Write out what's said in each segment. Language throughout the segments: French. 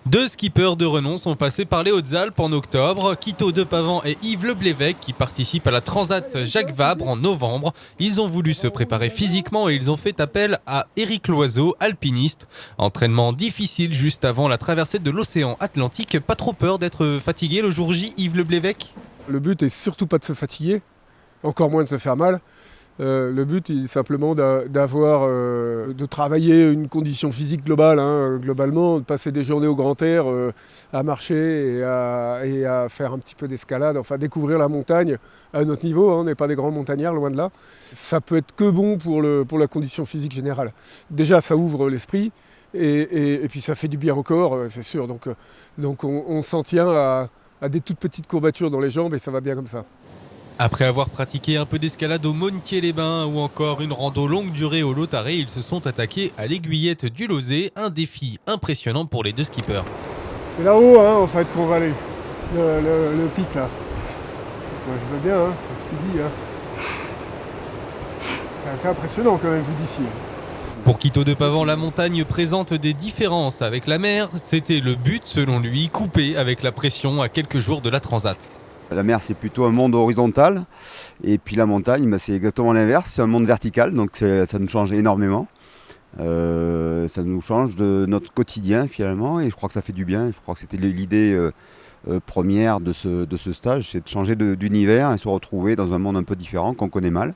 Deux skippers de renom sont passés par les Hautes-Alpes en octobre, Quito Depavan et Yves Leblévec qui participent à la Transat Jacques Vabre en novembre. Ils ont voulu se préparer physiquement et ils ont fait appel à Éric Loiseau, alpiniste. Entraînement difficile juste avant la traversée de l'océan Atlantique. Pas trop peur d'être fatigué le jour J, Yves Leblévec? Le but est surtout pas de se fatiguer, encore moins de se faire mal. Le but est simplement de travailler une condition physique globale, globalement, de passer des journées au grand air, à marcher et à faire un petit peu d'escalade, enfin découvrir la montagne à notre niveau, on n'est pas des grands montagnards, loin de là. Ça peut être que bon pour la condition physique générale. Déjà, ça ouvre l'esprit et puis ça fait du bien au corps, c'est sûr. Donc on s'en tient à des toutes petites courbatures dans les jambes et ça va bien comme ça. Après avoir pratiqué un peu d'escalade au Montier-les-Bains ou encore une rando longue durée au Lautaret, ils se sont attaqués à l'aiguillette du Lozé, un défi impressionnant pour les deux skippers. C'est là-haut en fait qu'on va aller, le pic là. Moi, je veux bien, c'est ce qu'il dit. C'est assez impressionnant quand même vu d'ici. Pour Quito Depavan, la montagne présente des différences avec la mer. C'était le but selon lui, couper avec la pression à quelques jours de la Transat. La mer, c'est plutôt un monde horizontal, et puis la montagne, c'est exactement l'inverse, c'est un monde vertical, donc ça nous change énormément. Ça nous change de notre quotidien finalement, et je crois que ça fait du bien. Je crois que c'était l'idée première de ce stage, c'est de changer d'univers et se retrouver dans un monde un peu différent qu'on connaît mal,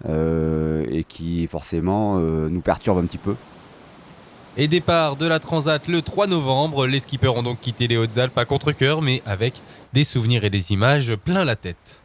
et qui forcément nous perturbe un petit peu. Et départ de la Transat le 3 novembre, les skippers ont donc quitté les Hautes-Alpes à contre-cœur, mais avec des souvenirs et des images plein la tête.